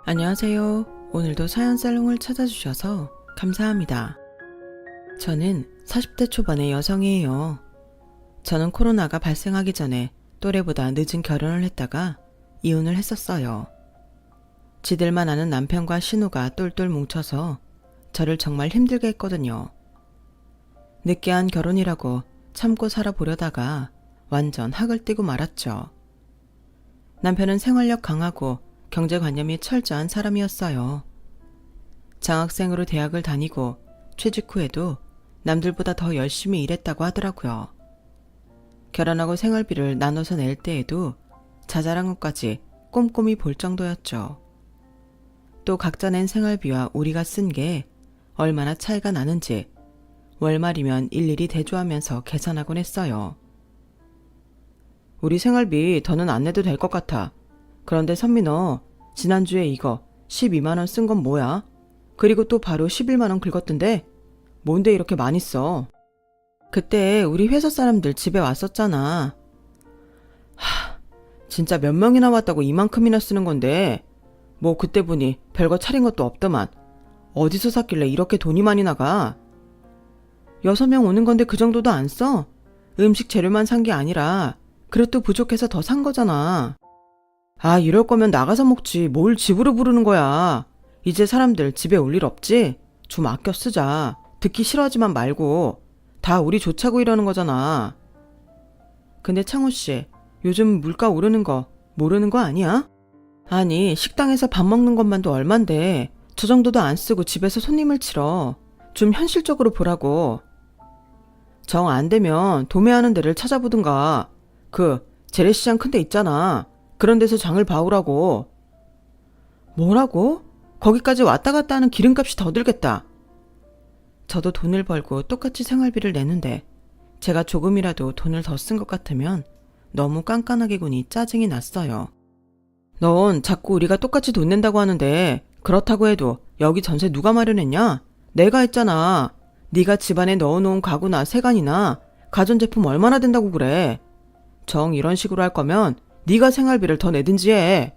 안녕하세요. 오늘도 사연살롱을 찾아주셔서 감사합니다. 저는 40대 초반의 여성이에요. 저는 코로나가 발생하기 전에 또래보다 늦은 결혼을 했다가 이혼을 했었어요. 지들만 아는 남편과 신우가 똘똘 뭉쳐서 저를 정말 힘들게 했거든요. 늦게한 결혼이라고 참고 살아보려다가 완전 학을 띠고 말았죠. 남편은 생활력 강하고 경제관념이 철저한 사람이었어요. 장학생으로 대학을 다니고 취직 후에도 남들보다 더 열심히 일했다고 하더라고요. 결혼하고 생활비를 나눠서 낼 때에도 자잘한 것까지 꼼꼼히 볼 정도였죠. 또 각자 낸 생활비와 우리가 쓴 게 얼마나 차이가 나는지 월말이면 일일이 대조하면서 계산하곤 했어요. 우리 생활비 더는 안 내도 될 것 같아. 그런데 선미 너 지난주에 이거 12만원 쓴 건 뭐야? 그리고 또 바로 11만원 긁었던데? 뭔데 이렇게 많이 써? 그때 우리 회사 사람들 집에 왔었잖아. 진짜 몇 명이나 왔다고 이만큼이나 쓰는 건데 뭐 그때 보니 별거 차린 것도 없더만. 어디서 샀길래 이렇게 돈이 많이 나가? 6명 오는 건데 그 정도도 안 써? 음식 재료만 산 게 아니라 그릇도 부족해서 더 산 거잖아. 아, 이럴 거면 나가서 먹지. 뭘 집으로 부르는 거야. 이제 사람들 집에 올 일 없지? 좀 아껴 쓰자. 듣기 싫어하지만 말고. 다 우리 좋자고 이러는 거잖아. 근데 창호씨, 요즘 물가 오르는 거 모르는 거 아니야? 아니, 식당에서 밥 먹는 것만도 얼만데 저 정도도 안 쓰고 집에서 손님을 치러. 좀 현실적으로 보라고. 정 안 되면 도매하는 데를 찾아보든가. 그 재래시장 큰 데 있잖아. 그런 데서 장을 봐오라고. 뭐라고? 거기까지 왔다 갔다 하는 기름값이 더 들겠다. 저도 돈을 벌고 똑같이 생활비를 내는데 제가 조금이라도 돈을 더 쓴 것 같으면 너무 깐깐하게 구니 짜증이 났어요. 넌 자꾸 우리가 똑같이 돈 낸다고 하는데 그렇다고 해도 여기 전세 누가 마련했냐? 내가 했잖아. 네가 집안에 넣어놓은 가구나 세간이나 가전제품 얼마나 된다고 그래. 정 이런 식으로 할 거면 네가 생활비를 더 내든지 해.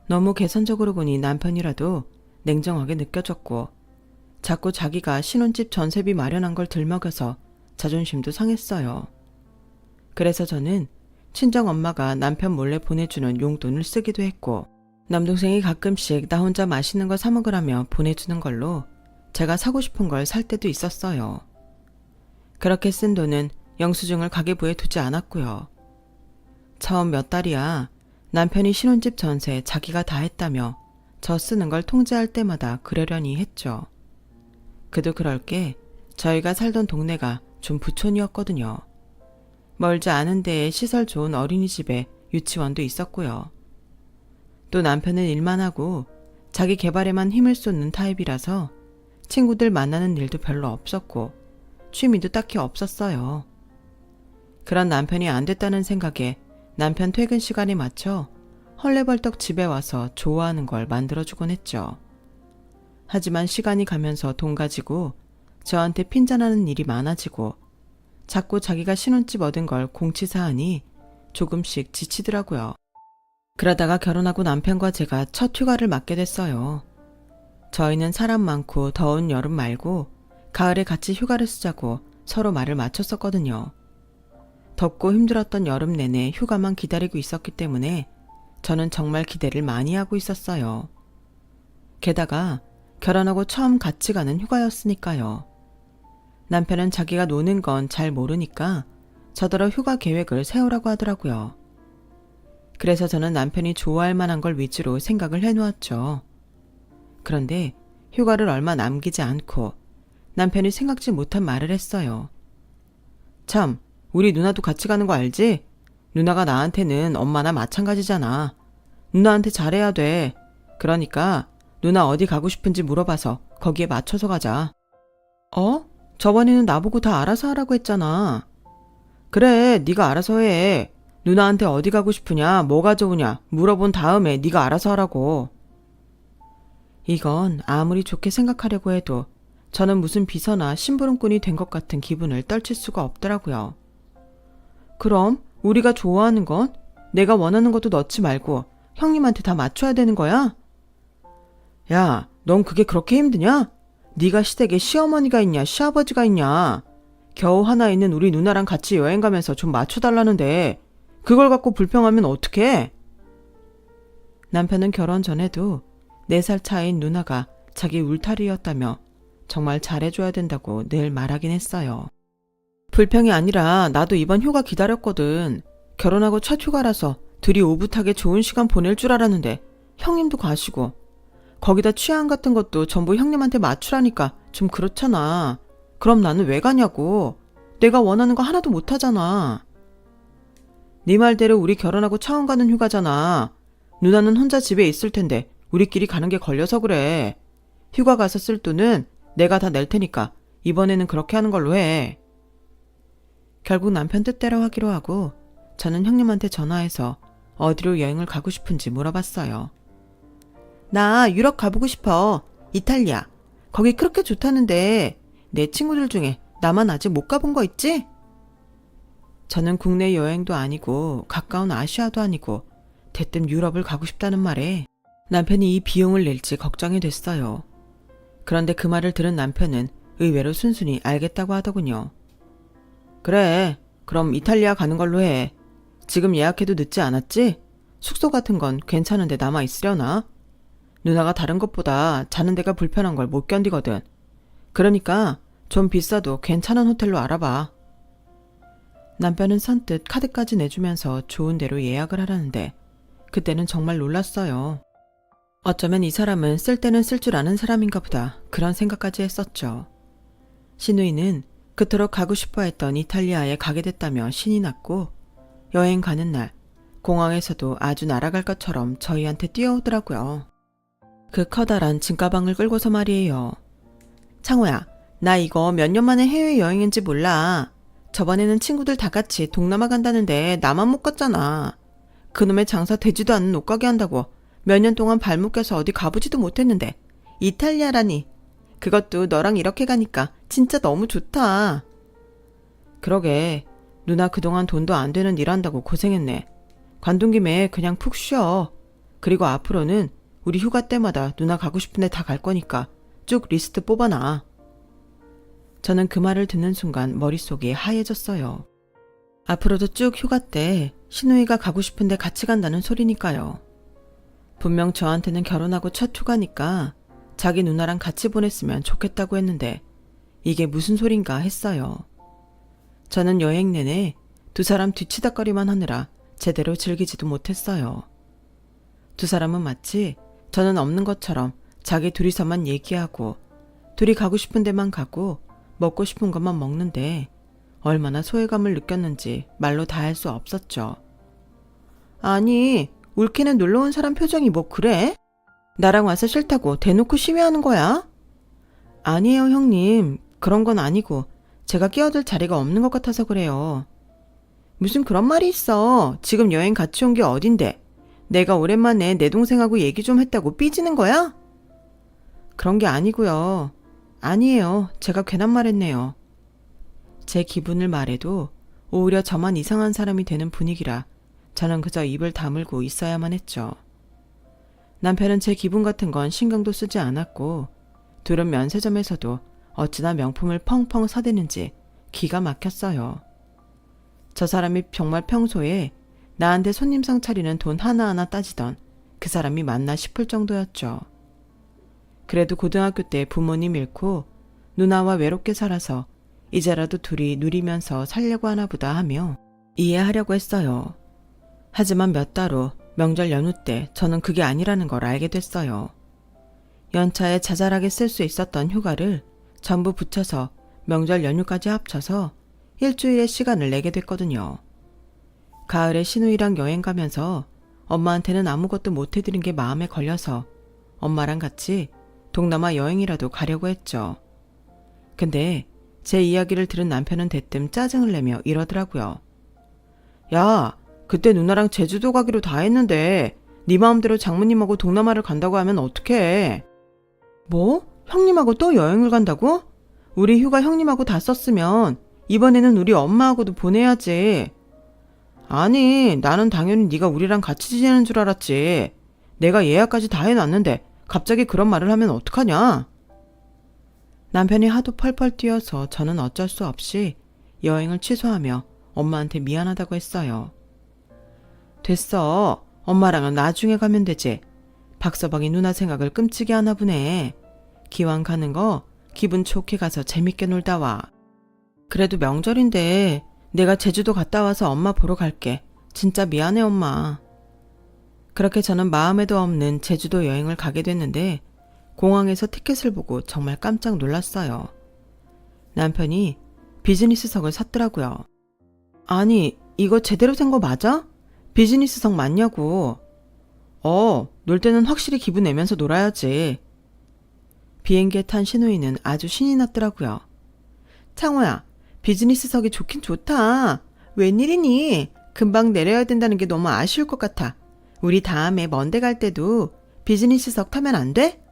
너무 계산적으로 보니 남편이라도 냉정하게 느껴졌고 자꾸 자기가 신혼집 전세비 마련한 걸 들먹여서 자존심도 상했어요. 그래서 저는 친정엄마가 남편 몰래 보내주는 용돈을 쓰기도 했고 남동생이 가끔씩 나 혼자 맛있는 거 사 먹으라며 보내주는 걸로 제가 사고 싶은 걸 살 때도 있었어요. 그렇게 쓴 돈은 영수증을 가계부에 두지 않았고요. 처음 몇 달이야 남편이 신혼집 전세 자기가 다 했다며 저 쓰는 걸 통제할 때마다 그러려니 했죠. 그도 그럴 게 저희가 살던 동네가 좀 부촌이었거든요. 멀지 않은 데에 시설 좋은 어린이집에 유치원도 있었고요. 또 남편은 일만 하고 자기 개발에만 힘을 쏟는 타입이라서 친구들 만나는 일도 별로 없었고 취미도 딱히 없었어요. 그런 남편이 안 됐다는 생각에 남편 퇴근 시간에 맞춰 헐레벌떡 집에 와서 좋아하는 걸 만들어주곤 했죠. 하지만 시간이 가면서 돈 가지고 저한테 핀잔하는 일이 많아지고 자꾸 자기가 신혼집 얻은 걸 공치사하니 조금씩 지치더라고요. 그러다가 결혼하고 남편과 제가 첫 휴가를 맞게 됐어요. 저희는 사람 많고 더운 여름 말고 가을에 같이 휴가를 쓰자고 서로 말을 맞췄었거든요. 덥고 힘들었던 여름 내내 휴가만 기다리고 있었기 때문에 저는 정말 기대를 많이 하고 있었어요. 게다가 결혼하고 처음 같이 가는 휴가였으니까요. 남편은 자기가 노는 건 잘 모르니까 저더러 휴가 계획을 세우라고 하더라고요. 그래서 저는 남편이 좋아할 만한 걸 위주로 생각을 해놓았죠. 그런데 휴가를 얼마 남기지 않고 남편이 생각지 못한 말을 했어요. 참, 우리 누나도 같이 가는 거 알지? 누나가 나한테는 엄마나 마찬가지잖아. 누나한테 잘해야 돼. 그러니까 누나 어디 가고 싶은지 물어봐서 거기에 맞춰서 가자. 어? 저번에는 나보고 다 알아서 하라고 했잖아. 그래, 네가 알아서 해. 누나한테 어디 가고 싶으냐, 뭐가 좋으냐 물어본 다음에 네가 알아서 하라고. 이건 아무리 좋게 생각하려고 해도 저는 무슨 비서나 심부름꾼이 된 것 같은 기분을 떨칠 수가 없더라고요. 그럼 우리가 좋아하는 건 내가 원하는 것도 넣지 말고 형님한테 다 맞춰야 되는 거야? 야, 넌 그게 그렇게 힘드냐? 네가 시댁에 시어머니가 있냐, 시아버지가 있냐? 겨우 하나 있는 우리 누나랑 같이 여행 가면서 좀 맞춰달라는데 그걸 갖고 불평하면 어떡해? 남편은 결혼 전에도 4살 차이인 누나가 자기 울타리였다며 정말 잘해줘야 된다고 늘 말하긴 했어요. 불평이 아니라 나도 이번 휴가 기다렸거든. 결혼하고 첫 휴가라서 둘이 오붓하게 좋은 시간 보낼 줄 알았는데 형님도 가시고 거기다 취향 같은 것도 전부 형님한테 맞추라니까 좀 그렇잖아. 그럼 나는 왜 가냐고. 내가 원하는 거 하나도 못하잖아. 네 말대로 우리 결혼하고 처음 가는 휴가잖아. 누나는 혼자 집에 있을 텐데 우리끼리 가는 게 걸려서 그래. 휴가 가서 쓸 돈은 내가 다 낼 테니까 이번에는 그렇게 하는 걸로 해. 결국 남편 뜻대로 하기로 하고 저는 형님한테 전화해서 어디로 여행을 가고 싶은지 물어봤어요. 나 유럽 가보고 싶어. 이탈리아. 거기 그렇게 좋다는데 내 친구들 중에 나만 아직 못 가본 거 있지? 저는 국내 여행도 아니고 가까운 아시아도 아니고 대뜸 유럽을 가고 싶다는 말에 남편이 이 비용을 낼지 걱정이 됐어요. 그런데 그 말을 들은 남편은 의외로 순순히 알겠다고 하더군요. 그래, 그럼 이탈리아 가는 걸로 해. 지금 예약해도 늦지 않았지? 숙소 같은 건 괜찮은데 남아 있으려나? 누나가 다른 것보다 자는 데가 불편한 걸 못 견디거든. 그러니까 좀 비싸도 괜찮은 호텔로 알아봐. 남편은 선뜻 카드까지 내주면서 좋은 데로 예약을 하라는데 그때는 정말 놀랐어요. 어쩌면 이 사람은 쓸 때는 쓸 줄 아는 사람인가 보다 그런 생각까지 했었죠. 시누이는 그토록 가고 싶어 했던 이탈리아에 가게 됐다며 신이 났고 여행 가는 날 공항에서도 아주 날아갈 것처럼 저희한테 뛰어오더라고요. 그 커다란 짐가방을 끌고서 말이에요. 창호야, 나 이거 몇 년 만에 해외여행인지 몰라. 저번에는 친구들 다 같이 동남아 간다는데 나만 못 갔잖아. 그놈의 장사 되지도 않는 옷가게 한다고 몇 년 동안 발목 껴서 어디 가보지도 못했는데 이탈리아라니. 그것도 너랑 이렇게 가니까 진짜 너무 좋다. 그러게, 누나 그동안 돈도 안 되는 일 한다고 고생했네. 관둔 김에 그냥 푹 쉬어. 그리고 앞으로는 우리 휴가 때마다 누나 가고 싶은 데 다 갈 거니까 쭉 리스트 뽑아놔. 저는 그 말을 듣는 순간 머릿속이 하얘졌어요. 앞으로도 쭉 휴가 때 시누이가 가고 싶은 데 같이 간다는 소리니까요. 분명 저한테는 결혼하고 첫 휴가니까 자기 누나랑 같이 보냈으면 좋겠다고 했는데 이게 무슨 소린가 했어요. 저는 여행 내내 두 사람 뒤치다거리만 하느라 제대로 즐기지도 못했어요. 두 사람은 마치 저는 없는 것처럼 자기 둘이서만 얘기하고 둘이 가고 싶은 데만 가고 먹고 싶은 것만 먹는데 얼마나 소외감을 느꼈는지 말로 다 할 수 없었죠. 아니, 올케는 놀러온 사람 표정이 뭐 그래? 나랑 와서 싫다고 대놓고 시위하는 거야? 아니에요, 형님. 그런 건 아니고 제가 끼어들 자리가 없는 것 같아서 그래요. 무슨 그런 말이 있어. 지금 여행 같이 온 게 어딘데. 내가 오랜만에 내 동생하고 얘기 좀 했다고 삐지는 거야? 그런 게 아니고요. 아니에요. 제가 괜한 말 했네요. 제 기분을 말해도 오히려 저만 이상한 사람이 되는 분위기라 저는 그저 입을 다물고 있어야만 했죠. 남편은 제 기분 같은 건 신경도 쓰지 않았고 둘은 면세점에서도 어찌나 명품을 펑펑 사대는지 기가 막혔어요. 저 사람이 정말 평소에 나한테 손님상 차리는 돈 하나하나 따지던 그 사람이 맞나 싶을 정도였죠. 그래도 고등학교 때 부모님 잃고 누나와 외롭게 살아서 이제라도 둘이 누리면서 살려고 하나 보다 하며 이해하려고 했어요. 하지만 몇 달 후 명절 연휴 때 저는 그게 아니라는 걸 알게 됐어요. 연차에 자잘하게 쓸 수 있었던 휴가를 전부 붙여서 명절 연휴까지 합쳐서 일주일의 시간을 내게 됐거든요. 가을에 시누이랑 여행 가면서 엄마한테는 아무것도 못 해드린 게 마음에 걸려서 엄마랑 같이 동남아 여행이라도 가려고 했죠. 근데 제 이야기를 들은 남편은 대뜸 짜증을 내며 이러더라고요. 야, 그때 누나랑 제주도 가기로 다 했는데 네 마음대로 장모님하고 동남아를 간다고 하면 어떡해? 뭐? 형님하고 또 여행을 간다고? 우리 휴가 형님하고 다 썼으면 이번에는 우리 엄마하고도 보내야지. 아니, 나는 당연히 네가 우리랑 같이 지내는 줄 알았지. 내가 예약까지 다 해놨는데 갑자기 그런 말을 하면 어떡하냐? 남편이 하도 펄펄 뛰어서 저는 어쩔 수 없이 여행을 취소하며 엄마한테 미안하다고 했어요. 됐어. 엄마랑은 나중에 가면 되지. 박서방이 누나 생각을 끔찍이 하나 보네. 기왕 가는 거 기분 좋게 가서 재밌게 놀다 와. 그래도 명절인데 내가 제주도 갔다 와서 엄마 보러 갈게. 진짜 미안해 엄마. 그렇게 저는 마음에도 없는 제주도 여행을 가게 됐는데 공항에서 티켓을 보고 정말 깜짝 놀랐어요. 남편이 비즈니스석을 샀더라고요. 아니, 이거 제대로 산 거 맞아? 비즈니스석 맞냐고. 놀 때는 확실히 기분 내면서 놀아야지. 비행기에 탄 신우이는 아주 신이 났더라고요. 창호야, 비즈니스석이 좋긴 좋다. 웬일이니? 금방 내려야 된다는 게 너무 아쉬울 것 같아. 우리 다음에 먼데 갈 때도 비즈니스석 타면 안 돼?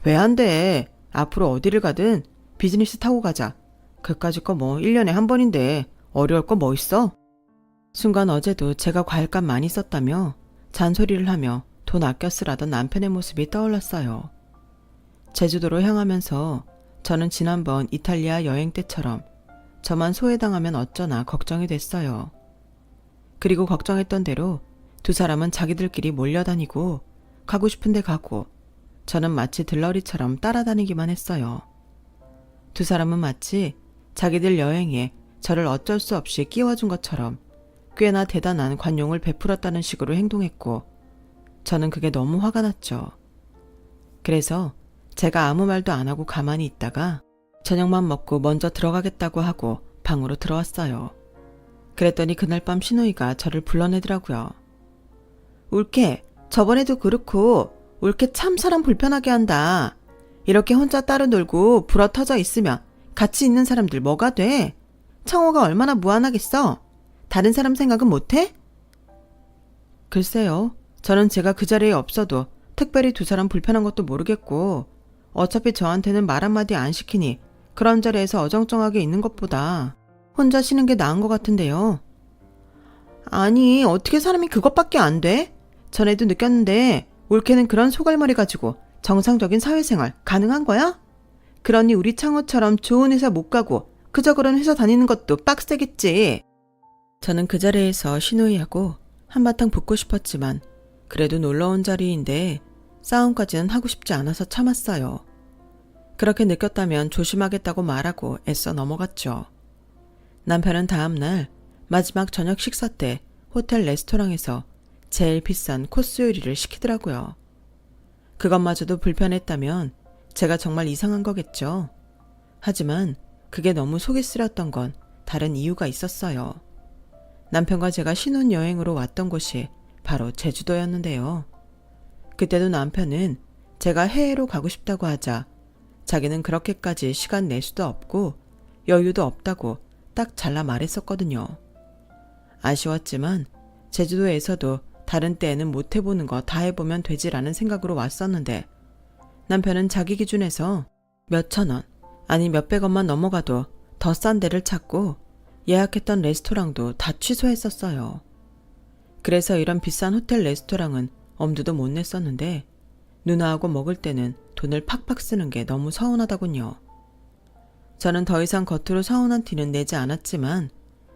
왜 안 돼? 앞으로 어디를 가든 비즈니스 타고 가자. 그까짓 거 뭐 1년에 한 번인데 어려울 거 뭐 있어? 순간 어제도 제가 과일값 많이 썼다며 잔소리를 하며 돈 아껴 쓰라던 남편의 모습이 떠올랐어요. 제주도로 향하면서 저는 지난번 이탈리아 여행 때처럼 저만 소외당하면 어쩌나 걱정이 됐어요. 그리고 걱정했던 대로 두 사람은 자기들끼리 몰려다니고 가고 싶은 데 가고 저는 마치 들러리처럼 따라다니기만 했어요. 두 사람은 마치 자기들 여행에 저를 어쩔 수 없이 끼워준 것처럼 꽤나 대단한 관용을 베풀었다는 식으로 행동했고 저는 그게 너무 화가 났죠. 그래서 제가 아무 말도 안 하고 가만히 있다가 저녁만 먹고 먼저 들어가겠다고 하고 방으로 들어왔어요. 그랬더니 그날 밤 신우이가 저를 불러내더라고요. 울케, 저번에도 그렇고 울케 참 사람 불편하게 한다. 이렇게 혼자 따로 놀고 불어 터져 있으면 같이 있는 사람들 뭐가 돼? 창호가 얼마나 무안하겠어? 다른 사람 생각은 못해? 글쎄요. 저는 제가 그 자리에 없어도 특별히 두 사람 불편한 것도 모르겠고 어차피 저한테는 말 한마디 안 시키니 그런 자리에서 어정쩡하게 있는 것보다 혼자 쉬는 게 나은 것 같은데요. 아니, 어떻게 사람이 그것밖에 안 돼? 전에도 느꼈는데 올케는 그런 소갈머리 가지고 정상적인 사회생활 가능한 거야? 그러니 우리 창호처럼 좋은 회사 못 가고 그저 그런 회사 다니는 것도 빡세겠지. 저는 그 자리에서 신우이하고 한바탕 붙고 싶었지만 그래도 놀러온 자리인데 싸움까지는 하고 싶지 않아서 참았어요. 그렇게 느꼈다면 조심하겠다고 말하고 애써 넘어갔죠. 남편은 다음날 마지막 저녁 식사 때 호텔 레스토랑에서 제일 비싼 코스 요리를 시키더라고요. 그것마저도 불편했다면 제가 정말 이상한 거겠죠. 하지만 그게 너무 속이 쓰렸던 건 다른 이유가 있었어요. 남편과 제가 신혼여행으로 왔던 곳이 바로 제주도였는데요. 그때도 남편은 제가 해외로 가고 싶다고 하자 자기는 그렇게까지 시간 낼 수도 없고 여유도 없다고 딱 잘라 말했었거든요. 아쉬웠지만 제주도에서도 다른 때에는 못 해보는 거 다 해보면 되지라는 생각으로 왔었는데 남편은 자기 기준에서 몇천 원 아니 몇백 원만 넘어가도 더 싼 데를 찾고 예약했던 레스토랑도 다 취소했었어요. 그래서 이런 비싼 호텔 레스토랑은 엄두도 못 냈었는데 누나하고 먹을 때는 돈을 팍팍 쓰는 게 너무 서운하다군요. 저는 더 이상 겉으로 서운한 티는 내지 않았지만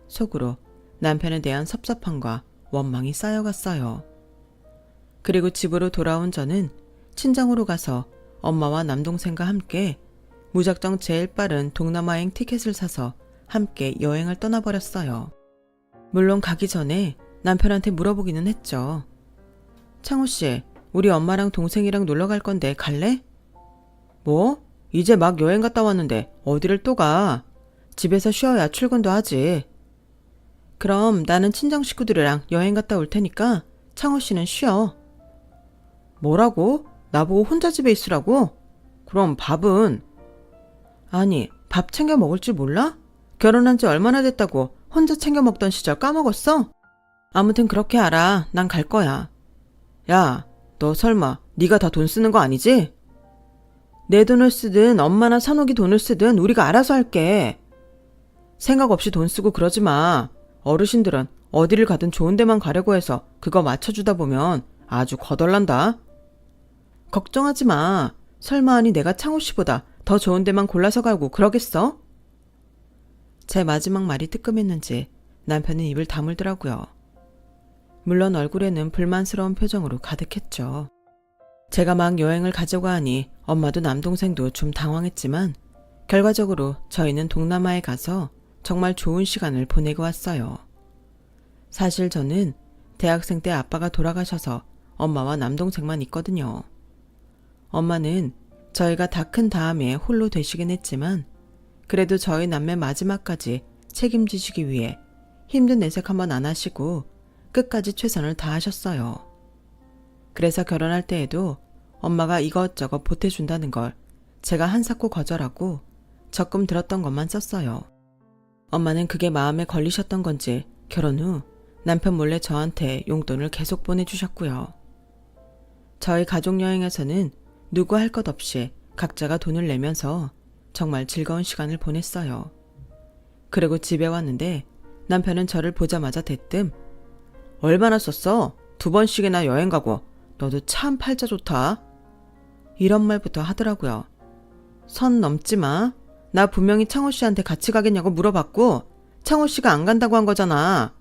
속으로 남편에 대한 섭섭함과 원망이 쌓여갔어요. 그리고 집으로 돌아온 저는 친정으로 가서 엄마와 남동생과 함께 무작정 제일 빠른 동남아행 티켓을 사서 함께 여행을 떠나버렸어요. 물론 가기 전에 남편한테 물어보기는 했죠. 창호씨, 우리 엄마랑 동생이랑 놀러 갈 건데 갈래? 뭐? 이제 막 여행 갔다 왔는데 어디를 또 가? 집에서 쉬어야 출근도 하지. 그럼 나는 친정 식구들이랑 여행 갔다 올 테니까 창호씨는 쉬어. 뭐라고? 나보고 혼자 집에 있으라고? 그럼 밥은? 아니, 밥 챙겨 먹을 줄 몰라? 결혼한 지 얼마나 됐다고 혼자 챙겨 먹던 시절 까먹었어? 아무튼 그렇게 알아. 난 갈 거야. 야, 너 설마 네가 다 돈 쓰는 거 아니지? 내 돈을 쓰든 엄마나 산옥이 돈을 쓰든 우리가 알아서 할게. 생각 없이 돈 쓰고 그러지 마. 어르신들은 어디를 가든 좋은 데만 가려고 해서 그거 맞춰주다 보면 아주 거덜난다. 걱정하지 마. 설마하니 내가 창호 씨보다 더 좋은 데만 골라서 가고 그러겠어? 제 마지막 말이 뜨끔했는지 남편은 입을 다물더라고요. 물론 얼굴에는 불만스러운 표정으로 가득했죠. 제가 막 여행을 가자고 하니 엄마도 남동생도 좀 당황했지만 결과적으로 저희는 동남아에 가서 정말 좋은 시간을 보내고 왔어요. 사실 저는 대학생 때 아빠가 돌아가셔서 엄마와 남동생만 있거든요. 엄마는 저희가 다 큰 다음에 홀로 되시긴 했지만 그래도 저희 남매 마지막까지 책임지시기 위해 힘든 내색 한번 안 하시고 끝까지 최선을 다하셨어요. 그래서 결혼할 때에도 엄마가 이것저것 보태준다는 걸 제가 한사코 거절하고 적금 들었던 것만 썼어요. 엄마는 그게 마음에 걸리셨던 건지 결혼 후 남편 몰래 저한테 용돈을 계속 보내주셨고요. 저희 가족여행에서는 누구 할 것 없이 각자가 돈을 내면서 정말 즐거운 시간을 보냈어요. 그리고 집에 왔는데 남편은 저를 보자마자 대뜸 얼마나 썼어? 2번씩이나 여행 가고 너도 참 팔자 좋다. 이런 말부터 하더라고요. 선 넘지 마. 나 분명히 창호 씨한테 같이 가겠냐고 물어봤고 창호 씨가 안 간다고 한 거잖아.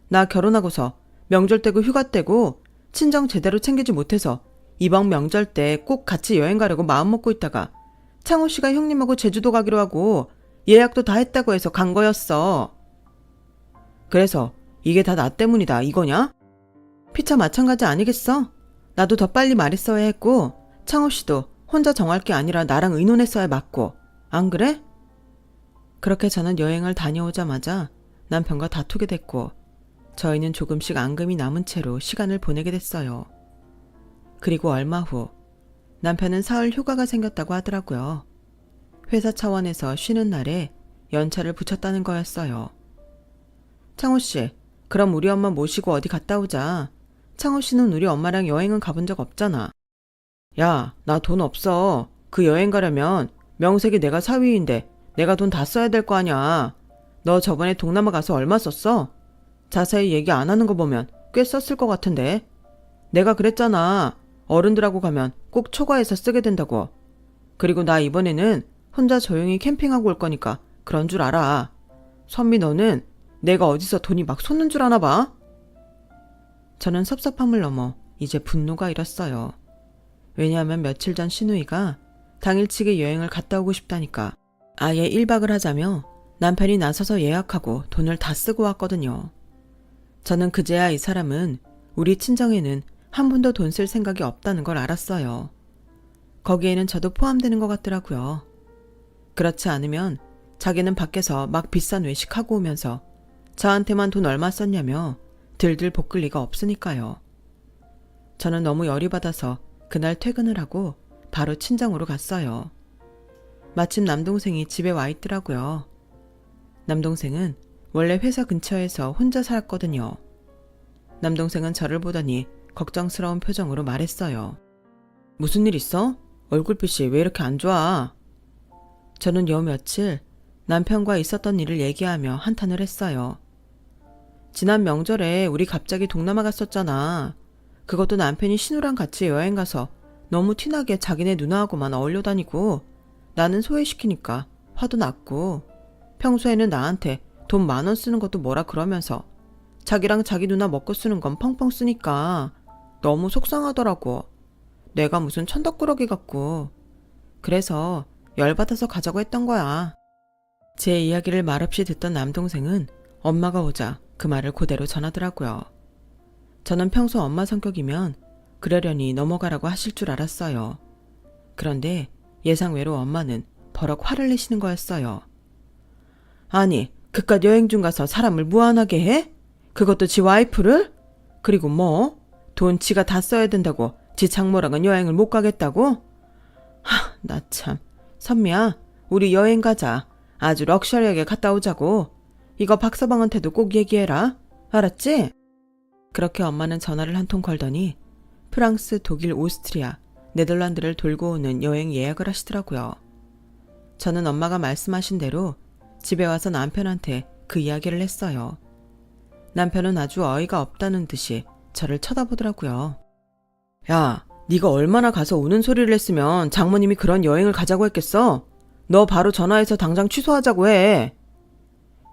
나 결혼하고서 명절 때고 휴가 때고 친정 제대로 챙기지 못해서 이번 명절 때 꼭 같이 여행 가려고 마음먹고 있다가 창호 씨가 형님하고 제주도 가기로 하고 예약도 다 했다고 해서 간 거였어. 그래서 이게 다 나 때문이다 이거냐? 피차 마찬가지 아니겠어? 나도 더 빨리 말했어야 했고 창호 씨도 혼자 정할 게 아니라 나랑 의논했어야 맞고 안 그래? 그렇게 저는 여행을 다녀오자마자 남편과 다투게 됐고 저희는 조금씩 앙금이 남은 채로 시간을 보내게 됐어요. 그리고 얼마 후 남편은 사흘 휴가가 생겼다고 하더라고요. 회사 차원에서 쉬는 날에 연차를 붙였다는 거였어요. 창호 씨, 그럼 우리 엄마 모시고 어디 갔다 오자. 창호 씨는 우리 엄마랑 여행은 가본 적 없잖아. 야, 나 돈 없어. 그 여행 가려면 명색이 내가 사위인데 내가 돈 다 써야 될 거 아냐. 너 저번에 동남아 가서 얼마 썼어? 자세히 얘기 안 하는 거 보면 꽤 썼을 것 같은데. 내가 그랬잖아. 어른들하고 가면 꼭 초과해서 쓰게 된다고. 그리고 나 이번에는 혼자 조용히 캠핑하고 올 거니까 그런 줄 알아. 선미 너는 내가 어디서 돈이 막 솟는 줄 아나 봐? 저는 섭섭함을 넘어 이제 분노가 일었어요. 왜냐하면 며칠 전 시누이가 당일치기 여행을 갔다 오고 싶다니까 아예 1박을 하자며 남편이 나서서 예약하고 돈을 다 쓰고 왔거든요. 저는 그제야 이 사람은 우리 친정에는 한 푼도 돈 쓸 생각이 없다는 걸 알았어요. 거기에는 저도 포함되는 것 같더라고요. 그렇지 않으면 자기는 밖에서 막 비싼 외식하고 오면서 저한테만 돈 얼마 썼냐며 들들 볶을 리가 없으니까요. 저는 너무 열이 받아서 그날 퇴근을 하고 바로 친정으로 갔어요. 마침 남동생이 집에 와 있더라고요. 남동생은 원래 회사 근처에서 혼자 살았거든요. 남동생은 저를 보더니 걱정스러운 표정으로 말했어요. 무슨 일 있어? 얼굴빛이 왜 이렇게 안 좋아? 저는 요 며칠 남편과 있었던 일을 얘기하며 한탄을 했어요. 지난 명절에 우리 갑자기 동남아 갔었잖아. 그것도 남편이 신우랑 같이 여행 가서 너무 티나게 자기네 누나하고만 어울려 다니고 나는 소외시키니까 화도 났고 평소에는 나한테 돈 10,000원 쓰는 것도 뭐라 그러면서 자기랑 자기 누나 먹고 쓰는 건 펑펑 쓰니까 너무 속상하더라고. 내가 무슨 천덕꾸러기 같고. 그래서 열받아서 가자고 했던 거야. 제 이야기를 말없이 듣던 남동생은 엄마가 오자 그 말을 그대로 전하더라고요. 저는 평소 엄마 성격이면 그러려니 넘어가라고 하실 줄 알았어요. 그런데 예상외로 엄마는 버럭 화를 내시는 거였어요. 아니, 그깟 여행 중 가서 사람을 무안하게 해? 그것도 지 와이프를? 그리고 뭐? 돈 지가 다 써야 된다고 지 장모랑은 여행을 못 가겠다고? 나 참. 선미야, 우리 여행 가자. 아주 럭셔리하게 갔다 오자고. 이거 박서방한테도 꼭 얘기해라. 알았지? 그렇게 엄마는 전화를 한 통 걸더니 프랑스, 독일, 오스트리아, 네덜란드를 돌고 오는 여행 예약을 하시더라고요. 저는 엄마가 말씀하신 대로 집에 와서 남편한테 그 이야기를 했어요. 남편은 아주 어이가 없다는 듯이 저를 쳐다보더라고요. 야, 네가 얼마나 가서 우는 소리를 했으면 장모님이 그런 여행을 가자고 했겠어? 너 바로 전화해서 당장 취소하자고 해.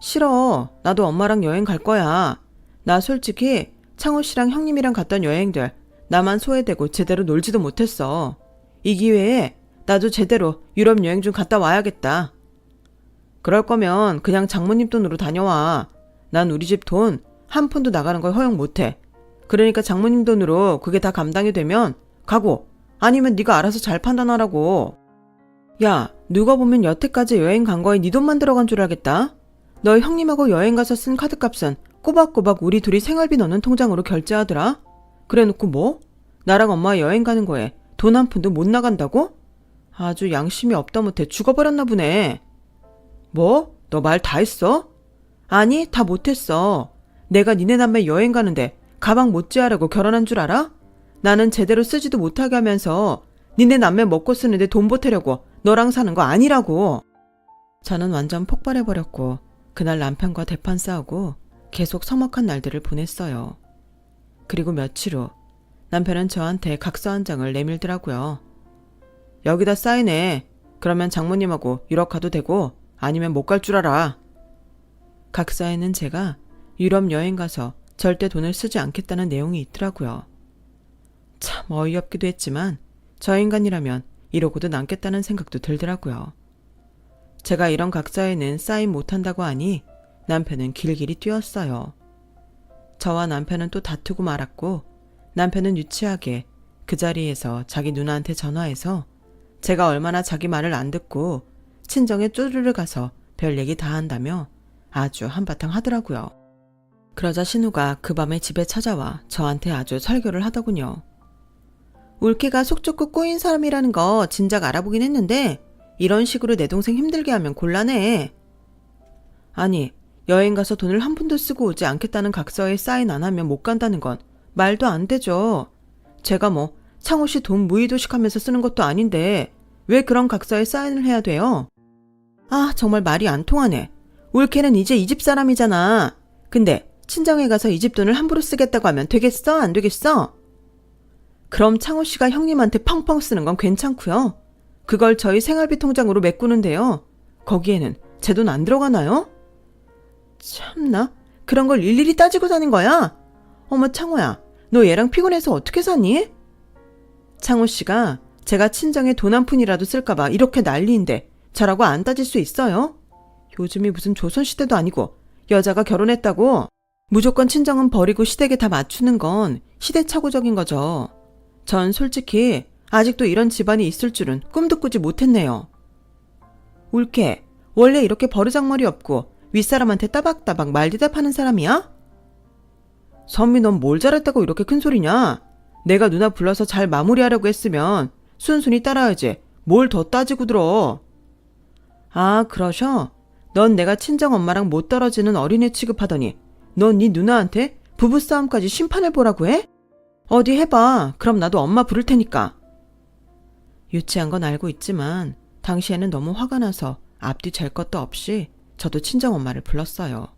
싫어. 나도 엄마랑 여행 갈 거야. 나 솔직히 창호 씨랑 형님이랑 갔던 여행들 나만 소외되고 제대로 놀지도 못했어. 이 기회에 나도 제대로 유럽 여행 좀 갔다 와야겠다. 그럴 거면 그냥 장모님 돈으로 다녀와. 난 우리 집 돈 한 푼도 나가는 걸 허용 못해. 그러니까 장모님 돈으로 그게 다 감당이 되면 가고, 아니면 네가 알아서 잘 판단하라고. 야, 누가 보면 여태까지 여행 간 거에 네 돈만 들어간 줄 알겠다. 너 형님하고 여행 가서 쓴 카드값은 꼬박꼬박 우리 둘이 생활비 넣는 통장으로 결제하더라. 그래놓고 뭐? 나랑 엄마 여행 가는 거에 돈 한 푼도 못 나간다고? 아주 양심이 없다 못해 죽어버렸나 보네. 뭐? 너 말 다 했어? 아니, 다 못했어. 내가 니네 남매 여행 가는데 가방 못지하라고 결혼한 줄 알아? 나는 제대로 쓰지도 못하게 하면서 니네 남매 먹고 쓰는데 돈 보태려고 너랑 사는 거 아니라고. 저는 완전 폭발해버렸고 그날 남편과 대판 싸우고 계속 서먹한 날들을 보냈어요. 그리고 며칠 후 남편은 저한테 각서 한 장을 내밀더라고요. 여기다 사인해. 그러면 장모님하고 유럽 가도 되고 아니면 못 갈 줄 알아. 각서에는 제가 유럽 여행 가서 절대 돈을 쓰지 않겠다는 내용이 있더라고요. 참 어이없기도 했지만 저 인간이라면 이러고도 남겠다는 생각도 들더라고요. 제가 이런 각서에는 사인 못한다고 하니 남편은 길길이 뛰었어요. 저와 남편은 또 다투고 말았고 남편은 유치하게 그 자리에서 자기 누나한테 전화해서 제가 얼마나 자기 말을 안 듣고 친정에 쪼르르 가서 별 얘기 다 한다며 아주 한바탕 하더라고요. 그러자 신우가 그 밤에 집에 찾아와 저한테 아주 설교를 하더군요. 울케가 속 좁고 꼬인 사람이라는 거 진작 알아보긴 했는데 이런 식으로 내 동생 힘들게 하면 곤란해. 아니, 여행 가서 돈을 한 푼도 쓰고 오지 않겠다는 각서에 사인 안 하면 못 간다는 건 말도 안 되죠. 제가 뭐 창호 씨 돈 무의도식하면서 쓰는 것도 아닌데 왜 그런 각서에 사인을 해야 돼요? 아, 정말 말이 안 통하네. 울케는 이제 이 집 사람이잖아. 근데 친정에 가서 이 집 돈을 함부로 쓰겠다고 하면 되겠어? 안 되겠어? 그럼 창호 씨가 형님한테 펑펑 쓰는 건 괜찮고요. 그걸 저희 생활비 통장으로 메꾸는데요. 거기에는 제 돈 안 들어가나요? 참나, 그런 걸 일일이 따지고 사는 거야? 어머 창호야, 너 얘랑 피곤해서 어떻게 사니? 창호 씨가 제가 친정에 돈 한 푼이라도 쓸까봐 이렇게 난리인데 저라고 안 따질 수 있어요? 요즘이 무슨 조선시대도 아니고 여자가 결혼했다고 무조건 친정은 버리고 시댁에 다 맞추는 건 시대착오적인 거죠. 전 솔직히 아직도 이런 집안이 있을 줄은 꿈도 꾸지 못했네요. 울케, 원래 이렇게 버르장머리 없고 윗사람한테 따박따박 말대답하는 사람이야? 선미, 넌 뭘 잘했다고 이렇게 큰 소리냐? 내가 누나 불러서 잘 마무리하려고 했으면 순순히 따라야지. 뭘 더 따지고 들어. 아, 그러셔? 넌 내가 친정엄마랑 못 떨어지는 어린애 취급하더니 넌 네 누나한테 부부싸움까지 심판을 보라고 해? 어디 해봐. 그럼 나도 엄마 부를 테니까. 유치한 건 알고 있지만 당시에는 너무 화가 나서 앞뒤 잴 것도 없이 저도 친정엄마를 불렀어요.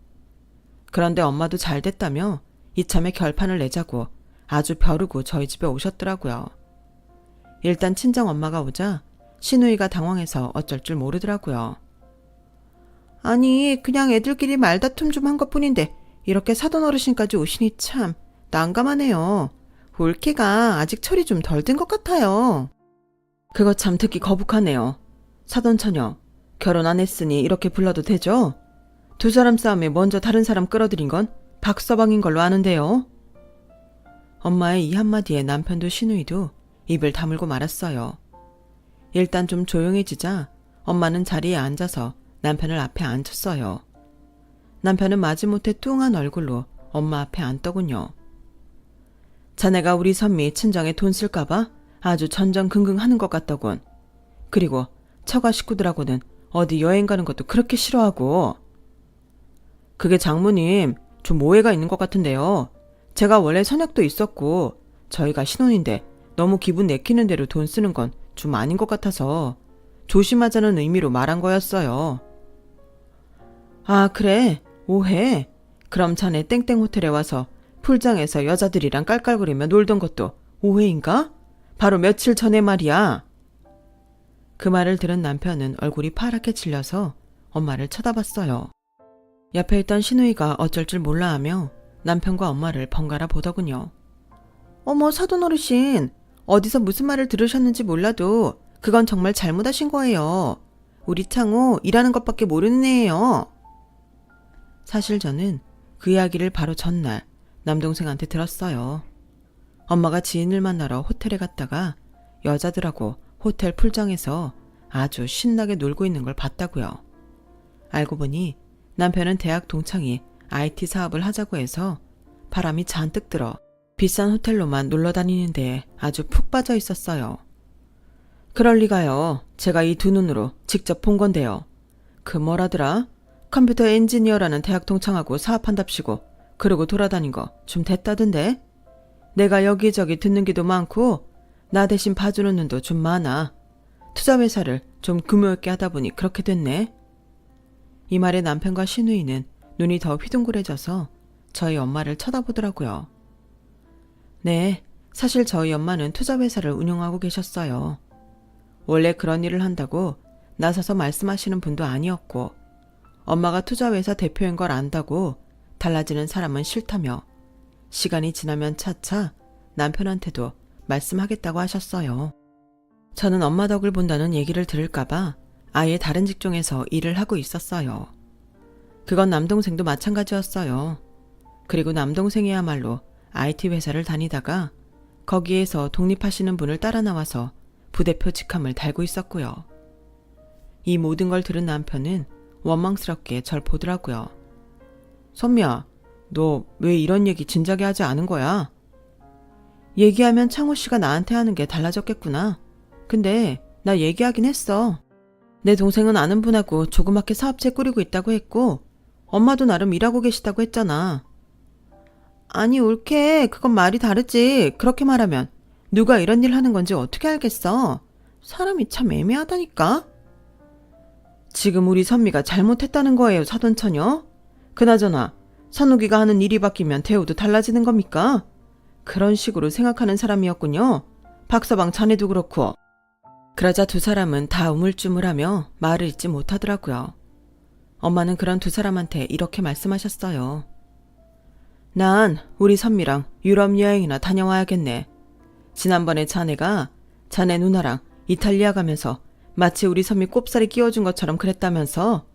그런데 엄마도 잘 됐다며 이참에 결판을 내자고 아주 벼르고 저희 집에 오셨더라고요. 일단 친정엄마가 오자 신우이가 당황해서 어쩔 줄 모르더라고요. 아니, 그냥 애들끼리 말다툼 좀 한 것뿐인데 이렇게 사돈 어르신까지 오시니 참 난감하네요. 울케가 아직 철이 좀 덜 든 것 같아요. 그거 참 듣기 거북하네요. 사돈 처녀, 결혼 안 했으니 이렇게 불러도 되죠? 두 사람 싸움에 먼저 다른 사람 끌어들인 건 박서방인 걸로 아는데요. 엄마의 이 한마디에 남편도 신우이도 입을 다물고 말았어요. 일단 좀 조용해지자 엄마는 자리에 앉아서 남편을 앞에 앉혔어요. 남편은 마지못해 뚱한 얼굴로 엄마 앞에 앉더군요. 자네가 우리 선미 친정에 돈 쓸까봐 아주 전전긍긍하는 것 같더군. 그리고 처가 식구들하고는 어디 여행 가는 것도 그렇게 싫어하고. 그게 장모님 좀 오해가 있는 것 같은데요. 제가 원래 선약도 있었고 저희가 신혼인데 너무 기분 내키는 대로 돈 쓰는 건 좀 아닌 것 같아서 조심하자는 의미로 말한 거였어요. 아, 그래? 오해? 그럼 자네 땡땡 호텔에 와서 풀장에서 여자들이랑 깔깔거리며 놀던 것도 오해인가? 바로 며칠 전에 말이야. 그 말을 들은 남편은 얼굴이 파랗게 질려서 엄마를 쳐다봤어요. 옆에 있던 신우이가 어쩔 줄 몰라 하며 남편과 엄마를 번갈아 보더군요. 어머, 사돈 어르신, 어디서 무슨 말을 들으셨는지 몰라도 그건 정말 잘못하신 거예요. 우리 창호 일하는 것밖에 모르는 애예요. 사실 저는 그 이야기를 바로 전날 남동생한테 들었어요. 엄마가 지인을 만나러 호텔에 갔다가 여자들하고 호텔 풀장에서 아주 신나게 놀고 있는 걸 봤다고요. 알고 보니 남편은 대학 동창이 IT 사업을 하자고 해서 바람이 잔뜩 들어 비싼 호텔로만 놀러 다니는데 아주 푹 빠져 있었어요. 그럴 리가요. 제가 이 두 눈으로 직접 본 건데요. 그 뭐라더라? 컴퓨터 엔지니어라는 대학 동창하고 사업한답시고 그러고 돌아다닌 거 좀 됐다던데? 내가 여기저기 듣는 게도 많고 나 대신 봐주는 눈도 좀 많아. 투자회사를 좀 규모 있게 하다 보니 그렇게 됐네. 이 말에 남편과 시누이는 눈이 더 휘둥그레져서 저희 엄마를 쳐다보더라고요. 네, 사실 저희 엄마는 투자회사를 운영하고 계셨어요. 원래 그런 일을 한다고 나서서 말씀하시는 분도 아니었고 엄마가 투자회사 대표인 걸 안다고 달라지는 사람은 싫다며 시간이 지나면 차차 남편한테도 말씀하겠다고 하셨어요. 저는 엄마 덕을 본다는 얘기를 들을까봐 아예 다른 직종에서 일을 하고 있었어요. 그건 남동생도 마찬가지였어요. 그리고 남동생이야말로 IT 회사를 다니다가 거기에서 독립하시는 분을 따라 나와서 부대표 직함을 달고 있었고요. 이 모든 걸 들은 남편은 원망스럽게 절 보더라고요. 선미야, 너 왜 이런 얘기 진작에 하지 않은 거야? 얘기하면 창호 씨가 나한테 하는 게 달라졌겠구나. 근데 나 얘기하긴 했어. 내 동생은 아는 분하고 조그맣게 사업체 꾸리고 있다고 했고 엄마도 나름 일하고 계시다고 했잖아. 아니 옳게 그건 말이 다르지. 그렇게 말하면 누가 이런 일 하는 건지 어떻게 알겠어. 사람이 참 애매하다니까. 지금 우리 선미가 잘못했다는 거예요, 사돈처녀? 그나저나 선욱이가 하는 일이 바뀌면 대우도 달라지는 겁니까? 그런 식으로 생각하는 사람이었군요. 박서방 자네도 그렇고. 그러자 두 사람은 다 우물쭈물하며 말을 잇지 못하더라고요. 엄마는 그런 두 사람한테 이렇게 말씀하셨어요. 난 우리 선미랑 유럽 여행이나 다녀와야겠네. 지난번에 자네가 자네 누나랑 이탈리아 가면서 마치 우리 선미 꼽살이 끼워준 것처럼 그랬다면서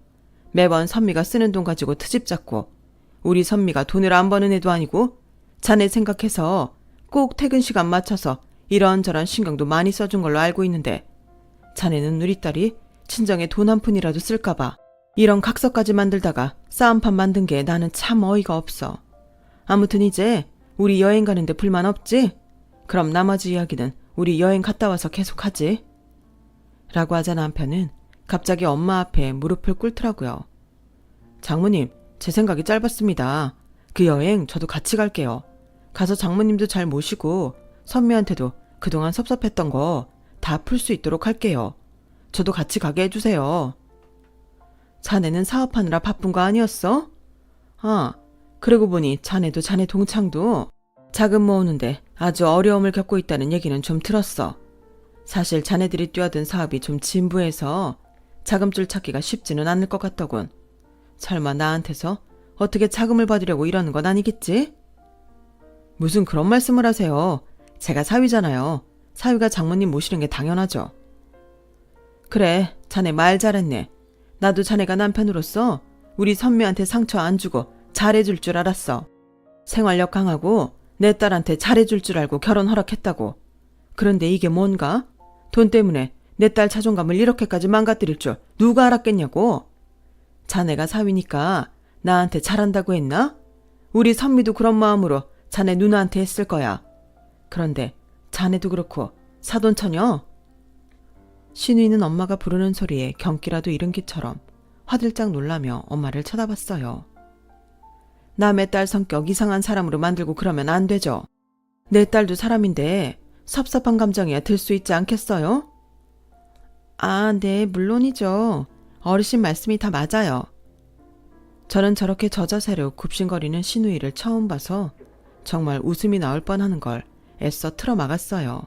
매번 선미가 쓰는 돈 가지고 트집 잡고 우리 선미가 돈을 안 버는 애도 아니고 자네 생각해서 꼭 퇴근 시간 맞춰서 이런저런 신경도 많이 써준 걸로 알고 있는데 자네는 우리 딸이 친정에 돈 한 푼이라도 쓸까봐 이런 각서까지 만들다가 싸움판 만든 게 나는 참 어이가 없어. 아무튼 이제 우리 여행 가는데 불만 없지? 그럼 나머지 이야기는 우리 여행 갔다 와서 계속하지. 라고 하자 남편은 갑자기 엄마 앞에 무릎을 꿇더라고요. 장모님, 제 생각이 짧았습니다. 그 여행 저도 같이 갈게요. 가서 장모님도 잘 모시고 선미한테도 그동안 섭섭했던 거 다 풀 수 있도록 할게요. 저도 같이 가게 해주세요. 자네는 사업하느라 바쁜 거 아니었어? 아, 그러고 보니 자네도 자네 동창도 자금 모으는데 아주 어려움을 겪고 있다는 얘기는 좀 들었어. 사실 자네들이 뛰어든 사업이 좀 진부해서 자금줄 찾기가 쉽지는 않을 것 같더군. 설마 나한테서 어떻게 자금을 받으려고 이러는 건 아니겠지? 무슨 그런 말씀을 하세요. 제가 사위잖아요. 사위가 장모님 모시는 게 당연하죠. 그래, 자네 말 잘했네. 나도 자네가 남편으로서 우리 선미한테 상처 안 주고 잘해줄 줄 알았어. 생활력 강하고 내 딸한테 잘해줄 줄 알고 결혼 허락했다고. 그런데 이게 뭔가? 돈 때문에 내 딸 자존감을 이렇게까지 망가뜨릴 줄 누가 알았겠냐고. 자네가 사위니까 나한테 잘한다고 했나? 우리 선미도 그런 마음으로 자네 누나한테 했을 거야. 그런데 자네도 그렇고 사돈처녀? 신우이는 엄마가 부르는 소리에 경기라도 잃은 기처럼 화들짝 놀라며 엄마를 쳐다봤어요. 남의 딸 성격 이상한 사람으로 만들고 그러면 안 되죠. 내 딸도 사람인데 섭섭한 감정이야 들 수 있지 않겠어요? 아, 네, 물론이죠. 어르신 말씀이 다 맞아요. 저는 저렇게 저자세로 굽신거리는 신우이를 처음 봐서 정말 웃음이 나올 뻔하는 걸 애써 틀어막았어요.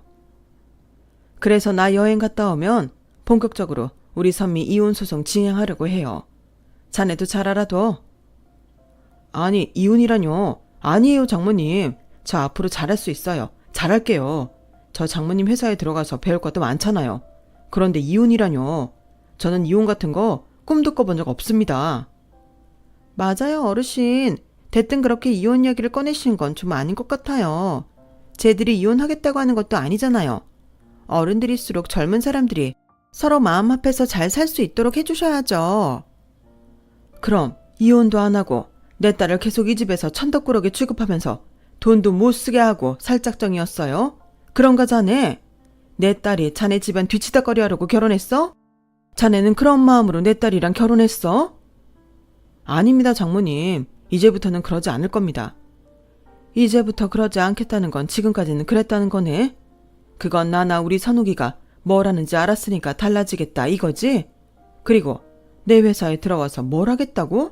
그래서 나 여행 갔다 오면 본격적으로 우리 선미 이혼 소송 진행하려고 해요. 자네도 잘 알아둬. 아니, 이혼이라뇨. 아니에요, 장모님. 저 앞으로 잘할 수 있어요. 잘할게요. 저 장모님 회사에 들어가서 배울 것도 많잖아요. 그런데 이혼이라뇨. 저는 이혼 같은 거 꿈도 꿔본 적 없습니다. 맞아요, 어르신. 대뜸 그렇게 이혼 이야기를 꺼내시는 건 좀 아닌 것 같아요. 쟤들이 이혼하겠다고 하는 것도 아니잖아요. 어른들일수록 젊은 사람들이 서로 마음 합해서 잘 살 수 있도록 해주셔야죠. 그럼 이혼도 안 하고 내 딸을 계속 이 집에서 천덕꾸러기 취급하면서 돈도 못 쓰게 하고 살 작정이었어요? 그런가 자네? 내 딸이 자네 집안 뒤치다거리 하려고 결혼했어? 자네는 그런 마음으로 내 딸이랑 결혼했어? 아닙니다, 장모님. 이제부터는 그러지 않을 겁니다. 이제부터 그러지 않겠다는 건 지금까지는 그랬다는 거네. 그건 나나 우리 선욱이가 뭘 하는지 알았으니까 달라지겠다 이거지? 그리고 내 회사에 들어와서 뭘 하겠다고?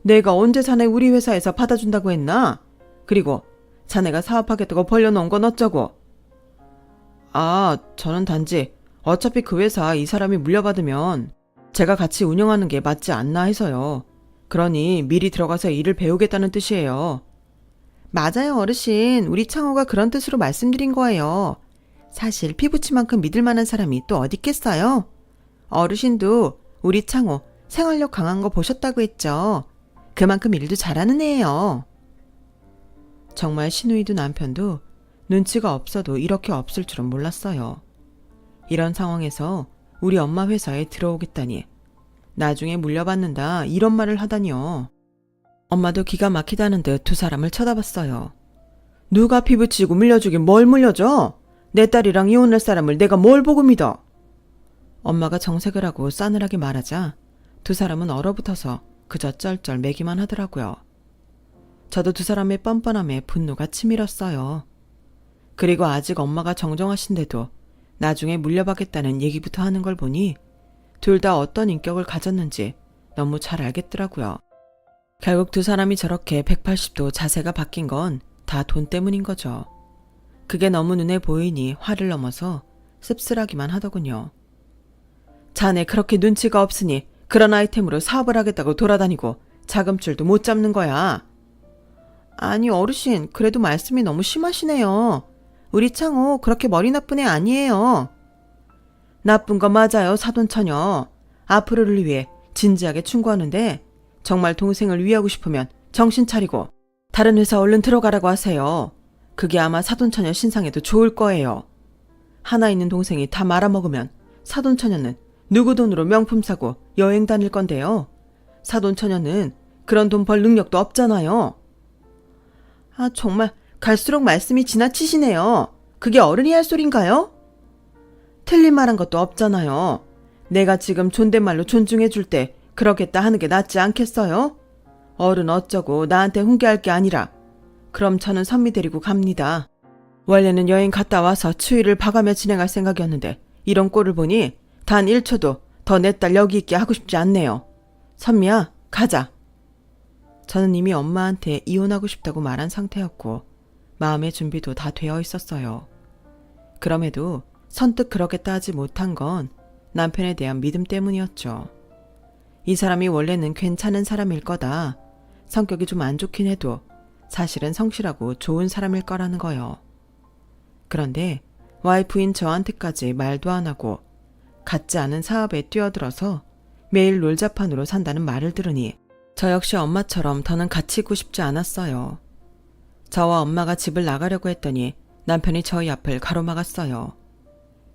내가 언제 자네 우리 회사에서 받아준다고 했나? 그리고 자네가 사업하겠다고 벌려놓은 건 어쩌고? 아, 저는 단지 어차피 그 회사 이 사람이 물려받으면 제가 같이 운영하는 게 맞지 않나 해서요. 그러니 미리 들어가서 일을 배우겠다는 뜻이에요. 맞아요, 어르신. 우리 창호가 그런 뜻으로 말씀드린 거예요. 사실 피부치만큼 믿을 만한 사람이 또 어디 있겠어요? 어르신도 우리 창호 생활력 강한 거 보셨다고 했죠. 그만큼 일도 잘하는 애예요. 정말 신우이도 남편도 눈치가 없어도 이렇게 없을 줄은 몰랐어요. 이런 상황에서 우리 엄마 회사에 들어오겠다니, 나중에 물려받는다 이런 말을 하다니요. 엄마도 기가 막히다는 듯 두 사람을 쳐다봤어요. 누가 피부치고 물려주긴 뭘 물려줘? 내 딸이랑 이혼할 사람을 내가 뭘 보고 믿어? 엄마가 정색을 하고 싸늘하게 말하자 두 사람은 얼어붙어서 그저 쩔쩔 매기만 하더라고요. 저도 두 사람의 뻔뻔함에 분노가 치밀었어요. 그리고 아직 엄마가 정정하신데도 나중에 물려받겠다는 얘기부터 하는 걸 보니 둘 다 어떤 인격을 가졌는지 너무 잘 알겠더라고요. 결국 두 사람이 저렇게 180도 자세가 바뀐 건 다 돈 때문인 거죠. 그게 너무 눈에 보이니 화를 넘어서 씁쓸하기만 하더군요. 자네 그렇게 눈치가 없으니 그런 아이템으로 사업을 하겠다고 돌아다니고 자금줄도 못 잡는 거야. 아니 어르신, 그래도 말씀이 너무 심하시네요. 우리 창호 그렇게 머리 나쁜 애 아니에요. 나쁜 거 맞아요, 사돈처녀. 앞으로를 위해 진지하게 충고하는데 정말 동생을 위하고 싶으면 정신 차리고 다른 회사 얼른 들어가라고 하세요. 그게 아마 사돈처녀 신상에도 좋을 거예요. 하나 있는 동생이 다 말아먹으면 사돈처녀는 누구 돈으로 명품 사고 여행 다닐 건데요. 사돈처녀는 그런 돈 벌 능력도 없잖아요. 아, 정말 갈수록 말씀이 지나치시네요. 그게 어른이 할 소린가요? 틀린 말 한 것도 없잖아요. 내가 지금 존댓말로 존중해 줄 때 그러겠다 하는 게 낫지 않겠어요? 어른 어쩌고 나한테 훈계할 게 아니라. 그럼 저는 선미 데리고 갑니다. 원래는 여행 갔다 와서 추위를 봐가며 진행할 생각이었는데 이런 꼴을 보니 단 1초도 더 내 딸 여기 있게 하고 싶지 않네요. 선미야, 가자. 저는 이미 엄마한테 이혼하고 싶다고 말한 상태였고 마음의 준비도 다 되어 있었어요. 그럼에도 선뜻 그러겠다 하지 못한 건 남편에 대한 믿음 때문이었죠. 이 사람이 원래는 괜찮은 사람일 거다. 성격이 좀 안 좋긴 해도 사실은 성실하고 좋은 사람일 거라는 거요. 그런데 와이프인 저한테까지 말도 안 하고 같지 않은 사업에 뛰어들어서 매일 놀자판으로 산다는 말을 들으니 저 역시 엄마처럼 더는 같이 있고 싶지 않았어요. 저와 엄마가 집을 나가려고 했더니 남편이 저희 앞을 가로막았어요.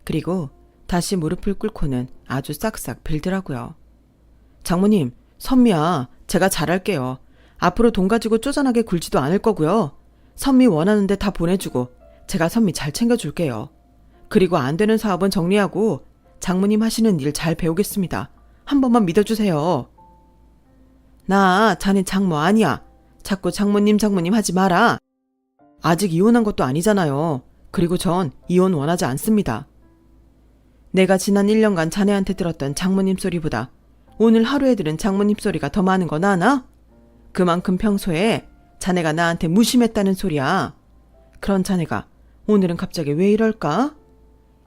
그리고 다시 무릎을 꿇고는 아주 싹싹 빌더라고요. 장모님, 선미야, 제가 잘할게요. 앞으로 돈 가지고 쪼잔하게 굴지도 않을 거고요. 선미 원하는데 다 보내주고 제가 선미 잘 챙겨줄게요. 그리고 안 되는 사업은 정리하고 장모님 하시는 일 잘 배우겠습니다. 한 번만 믿어주세요. 나 자네 장모 아니야. 자꾸 장모님 하지 마라. 아직 이혼한 것도 아니잖아요. 그리고 전 이혼 원하지 않습니다. 내가 지난 1년간 자네한테 들었던 장모님 소리보다 오늘 하루에 들은 장모님 소리가 더 많은 건 아나? 그만큼 평소에 자네가 나한테 무심했다는 소리야. 그런 자네가 오늘은 갑자기 왜 이럴까?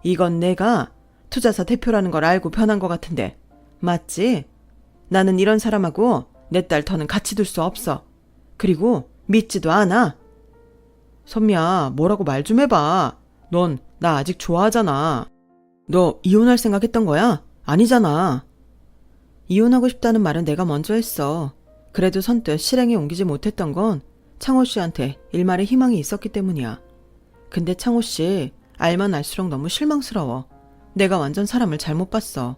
이건 내가 투자사 대표라는 걸 알고 변한 것 같은데 맞지? 나는 이런 사람하고 내 딸 더는 같이 둘 수 없어. 그리고 믿지도 않아. 선미야, 뭐라고 말 좀 해봐. 넌 나 아직 좋아하잖아. 너 이혼할 생각했던 거야? 아니잖아. 이혼하고 싶다는 말은 내가 먼저 했어. 그래도 선뜻 실행에 옮기지 못했던 건 창호 씨한테 일말의 희망이 있었기 때문이야. 근데 창호 씨 알면 알수록 너무 실망스러워. 내가 완전 사람을 잘못 봤어.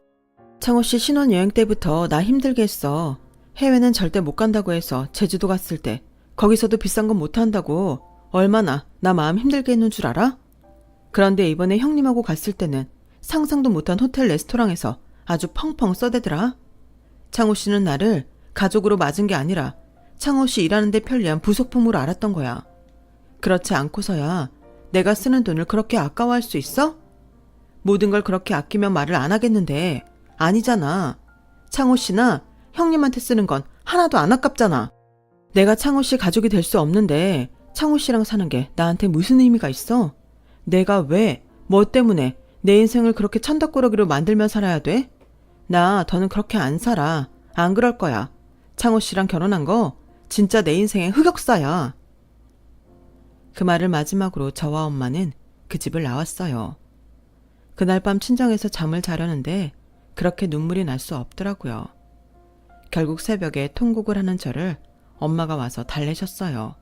창호 씨 신혼여행 때부터 나 힘들게 했어. 해외는 절대 못 간다고 해서 제주도 갔을 때 거기서도 비싼 건 못 한다고 얼마나 나 마음 힘들게 했는 줄 알아? 그런데 이번에 형님하고 갔을 때는 상상도 못한 호텔 레스토랑에서 아주 펑펑 써대더라. 창호 씨는 나를 가족으로 맞은 게 아니라 창호 씨 일하는데 편리한 부속품으로 알았던 거야. 그렇지 않고서야 내가 쓰는 돈을 그렇게 아까워할 수 있어? 모든 걸 그렇게 아끼면 말을 안 하겠는데 아니잖아. 창호 씨나 형님한테 쓰는 건 하나도 안 아깝잖아. 내가 창호 씨 가족이 될 수 없는데 창호 씨랑 사는 게 나한테 무슨 의미가 있어? 내가 왜, 뭐 때문에 내 인생을 그렇게 천덕꾸러기로 만들며 살아야 돼? 나 더는 그렇게 안 살아. 안 그럴 거야. 창호 씨랑 결혼한 거 진짜 내 인생의 흑역사야. 그 말을 마지막으로 저와 엄마는 그 집을 나왔어요. 그날 밤 친정에서 잠을 자려는데 그렇게 눈물이 날 수 없더라고요. 결국 새벽에 통곡을 하는 저를 엄마가 와서 달래셨어요.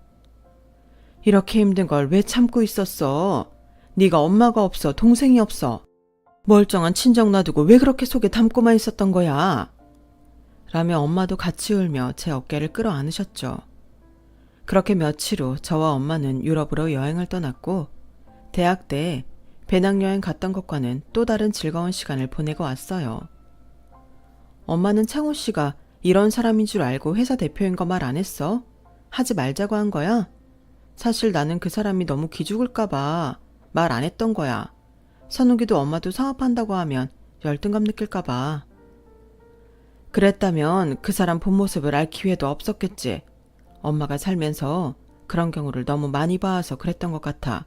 이렇게 힘든 걸 왜 참고 있었어? 네가 엄마가 없어, 동생이 없어. 멀쩡한 친정 놔두고 왜 그렇게 속에 담고만 있었던 거야? 라며 엄마도 같이 울며 제 어깨를 끌어안으셨죠. 그렇게 며칠 후 저와 엄마는 유럽으로 여행을 떠났고 대학 때 배낭여행 갔던 것과는 또 다른 즐거운 시간을 보내고 왔어요. 엄마는 창호 씨가 이런 사람인 줄 알고 회사 대표인 거 말 안 했어? 하지 말자고 한 거야? 사실 나는 그 사람이 너무 기죽을까봐 말 안 했던 거야. 선욱이도 엄마도 사업한다고 하면 열등감 느낄까봐. 그랬다면 그 사람 본 모습을 알 기회도 없었겠지. 엄마가 살면서 그런 경우를 너무 많이 봐서 그랬던 것 같아.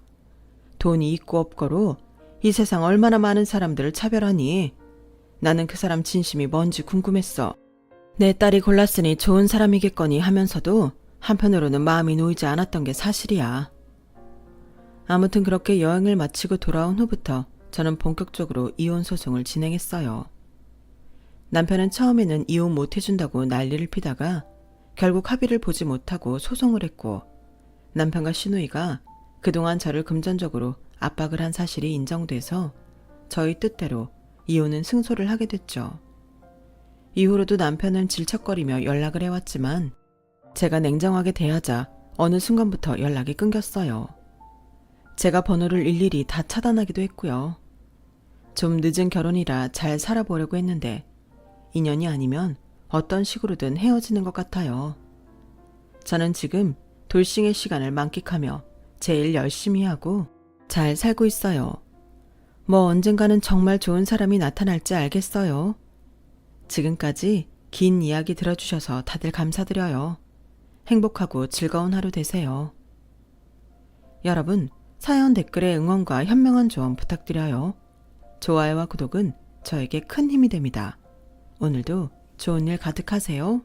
돈이 있고 없고로 이 세상 얼마나 많은 사람들을 차별하니? 나는 그 사람 진심이 뭔지 궁금했어. 내 딸이 골랐으니 좋은 사람이겠거니 하면서도 한편으로는 마음이 놓이지 않았던 게 사실이야. 아무튼 그렇게 여행을 마치고 돌아온 후부터 저는 본격적으로 이혼 소송을 진행했어요. 남편은 처음에는 이혼 못 해준다고 난리를 피다가 결국 합의를 보지 못하고 소송을 했고 남편과 시누이가 그동안 저를 금전적으로 압박을 한 사실이 인정돼서 저희 뜻대로 이혼은 승소를 하게 됐죠. 이후로도 남편은 질척거리며 연락을 해왔지만 제가 냉정하게 대하자 어느 순간부터 연락이 끊겼어요. 제가 번호를 일일이 다 차단하기도 했고요. 좀 늦은 결혼이라 잘 살아보려고 했는데 인연이 아니면 어떤 식으로든 헤어지는 것 같아요. 저는 지금 돌싱의 시간을 만끽하며 제일 열심히 하고 잘 살고 있어요. 뭐 언젠가는 정말 좋은 사람이 나타날지 알겠어요. 지금까지 긴 이야기 들어주셔서 다들 감사드려요. 행복하고 즐거운 하루 되세요. 여러분, 사연 댓글에 응원과 현명한 조언 부탁드려요. 좋아요와 구독은 저에게 큰 힘이 됩니다. 오늘도 좋은 일 가득하세요.